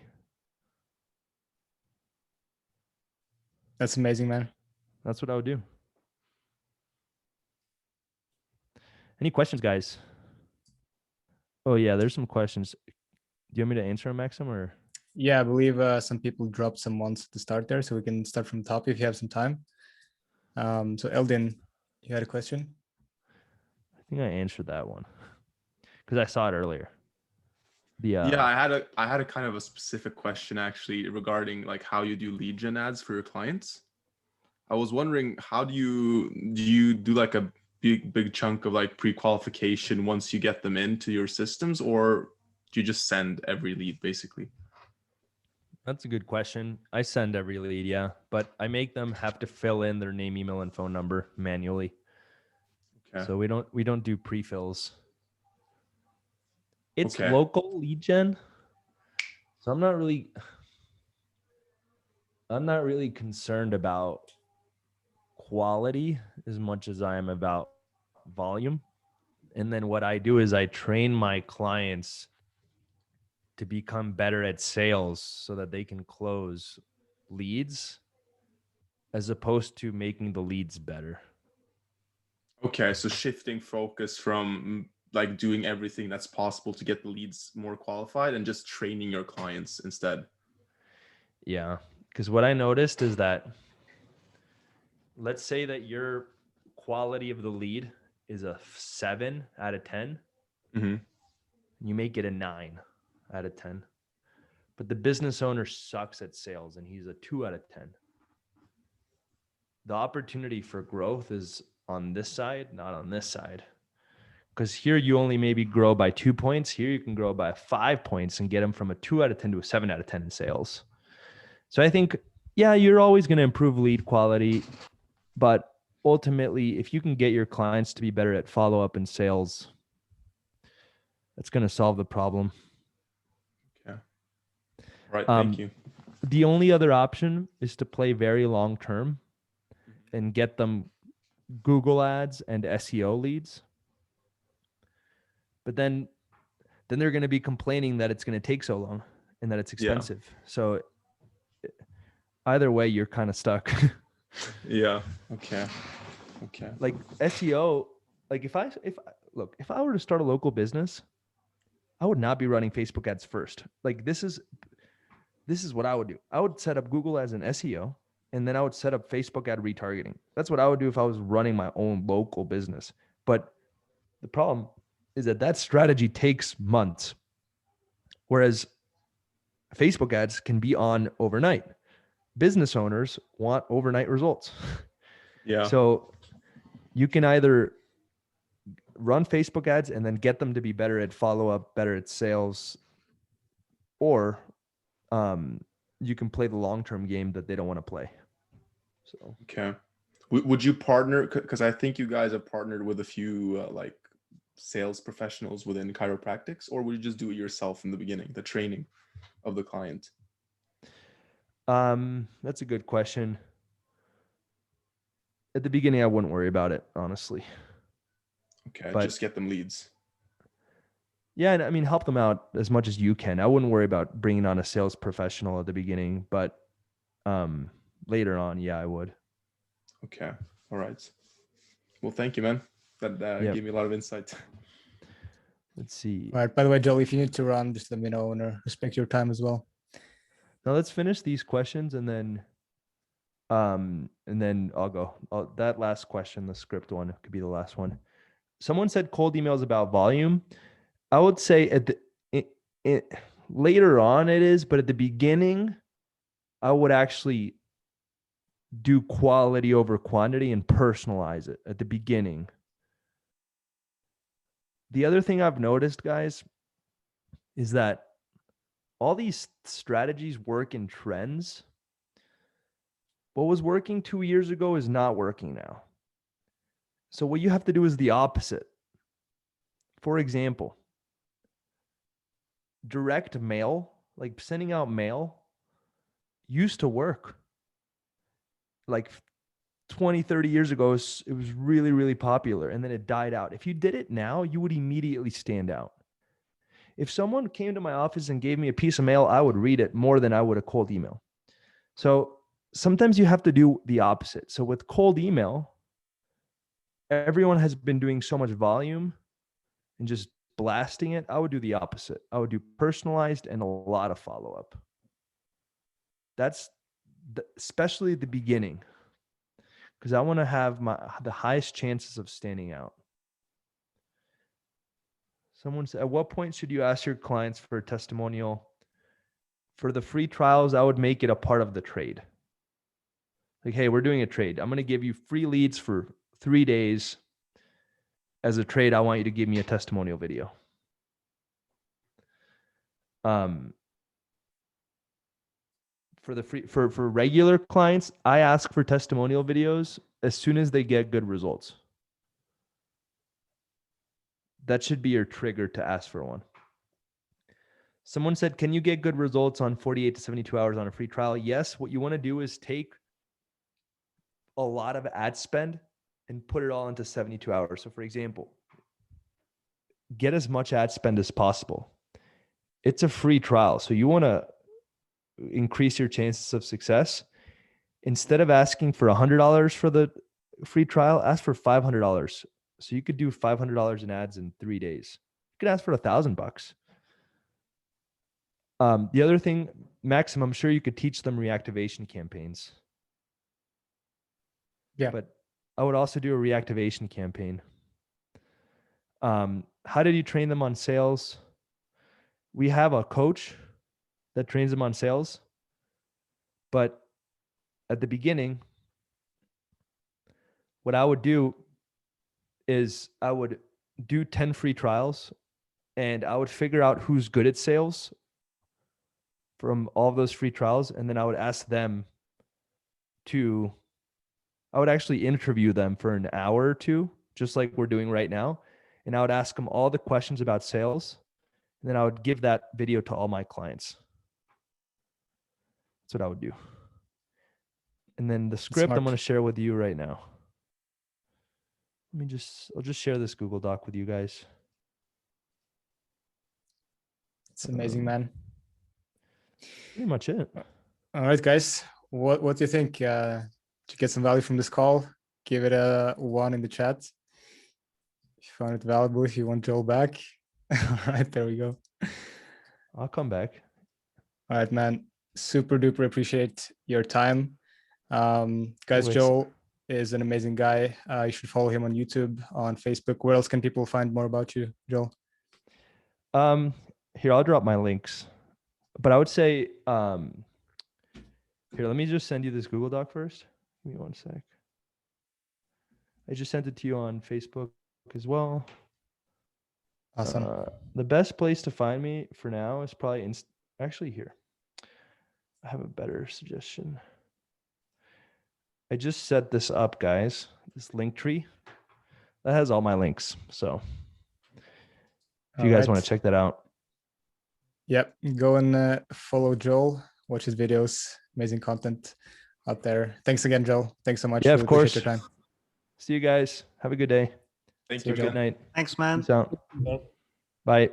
That's amazing, man. That's what I would do. Any questions, guys? Oh yeah, there's some questions. Do you want me to answer them, Maxim, or? Yeah, I believe some people dropped some ones at the start there, so we can start from the top if you have some time. So Eldin, you had a question? I think I answered that one because I saw it earlier. Yeah, I had a kind of a specific question actually regarding like how you do lead gen ads for your clients. I was wondering, how do you do like a big chunk of like pre-qualification once you get them into your systems, or do you just send every lead basically? That's a good question. I send every lead, yeah, but I make them have to fill in their name, email, and phone number manually. Okay. So we don't do pre-fills. It's Okay. local lead gen. So I'm not really concerned about quality as much as I am about volume. And then what I do is I train my clients to become better at sales so that they can close leads as opposed to making the leads better. Okay, so shifting focus from like doing everything that's possible to get the leads more qualified and just training your clients instead. Yeah, because what I noticed is that, let's say that your quality of the lead is a 7 out of 10. Mm-hmm. You make it a 9 out of 10. But the business owner sucks at sales and he's a 2 out of 10. The opportunity for growth is on this side, not on this side. Because here you only maybe grow by 2 points. Here you can grow by 5 points and get them from a 2 out of 10 to a 7 out of 10 in sales. So I think, yeah, you're always going to improve lead quality. But ultimately, if you can get your clients to be better at follow-up and sales, that's going to solve the problem. Okay. Right. Thank you. The only other option is to play very long-term and get them Google ads and SEO leads. But then they're going to be complaining that it's going to take so long and that it's expensive. Yeah. So either way, you're kind of stuck. Yeah. Okay. Okay. Like SEO, like if I were to start a local business, I would not be running Facebook ads first. Like this is what I would do. I would set up Google as an SEO, and then I would set up Facebook ad retargeting. That's what I would do if I was running my own local business. But the problem is that strategy takes months, whereas Facebook ads can be on overnight. Business owners want overnight results. Yeah. So you can either run Facebook ads and then get them to be better at follow-up, better at sales, or you can play the long-term game that they don't want to play. So okay, would you partner? Because I think you guys have partnered with a few like sales professionals within chiropractics, or would you just do it yourself in the beginning, the training of the client? That's a good question. At the beginning, I wouldn't worry about it, honestly. Okay, but just get them leads. Yeah, and I mean, help them out as much as you can. I wouldn't worry about bringing on a sales professional at the beginning, but later on, yeah, I would. Okay, all right. Well, thank you, man. That gave me a lot of insight. Let's see. All right. By the way, Joel, if you need to run, just let me know and respect your time as well. Now let's finish these questions and then I'll go. That last question, the script one, could be the last one. Someone said cold emails about volume. I would say later on it is, but at the beginning, I would actually do quality over quantity and personalize it at the beginning. The other thing I've noticed, guys, is that all these strategies work in trends. What was working 2 years ago is not working now. So what you have to do is the opposite. For example, direct mail, like sending out mail, used to work. Like 20, 30 years ago, it was really, really popular, and then it died out. If you did it now, you would immediately stand out. If someone came to my office and gave me a piece of mail, I would read it more than I would a cold email. So sometimes you have to do the opposite. So with cold email, everyone has been doing so much volume and just blasting it. I would do the opposite. I would do personalized and a lot of follow-up. That's especially at the beginning, because I want to have the highest chances of standing out. Someone said, at what point should you ask your clients for a testimonial? For the free trials, I would make it a part of the trade. Like, hey, we're doing a trade. I'm going to give you free leads for 3 days. as a trade, I want you to give me a testimonial video. For the free, for regular clients, I ask for testimonial videos as soon as they get good results. That should be your trigger to ask for one. Someone said, can you get good results on 48 to 72 hours on a free trial? Yes. What you want to do is take a lot of ad spend and put it all into 72 hours. So for example, get as much ad spend as possible. It's a free trial. So you want to increase your chances of success. Instead of asking for $100 for the free trial, ask for $500. So you could do $500 in ads in 3 days. You could ask for $1,000. The other thing, Max, I'm sure you could teach them reactivation campaigns. Yeah. But I would also do a reactivation campaign. How did you train them on sales? We have a coach that trains them on sales. But at the beginning, what I would do is I would do 10 free trials and I would figure out who's good at sales from all of those free trials. And then I would ask them I would actually interview them for an hour or two, just like we're doing right now. And I would ask them all the questions about sales. And then I would give that video to all my clients. That's what I would do. And then the script I'm going to share with you right now. I'll just share this Google Doc with you guys. It's amazing, man. Pretty much it. All right, guys. What do you think? Did you get some value from this call? Give it a 1 in the chat. If you found it valuable, if you want Joel back. All right, there we go. I'll come back. All right, man. Super duper appreciate your time. Guys, Always. Joel is an amazing guy. You should follow him on YouTube, on Facebook. Where else can people find more about you, Joel? Here, I'll drop my links. But I would say, here, let me just send you this Google Doc first. Give me 1 sec. I just sent it to you on Facebook as well. Awesome. The best place to find me for now is probably actually here. I have a better suggestion. I just set this up, guys. This link tree that has all my links. So if you guys want to check that out. Yep. Go and follow Joel. Watch his videos. Amazing content out there. Thanks again, Joel. Thanks so much. Yeah, really of course. appreciate your time. See you guys. Have a good day. Thank See you, you. Joel. Good night. Thanks, man. Peace out. Bye.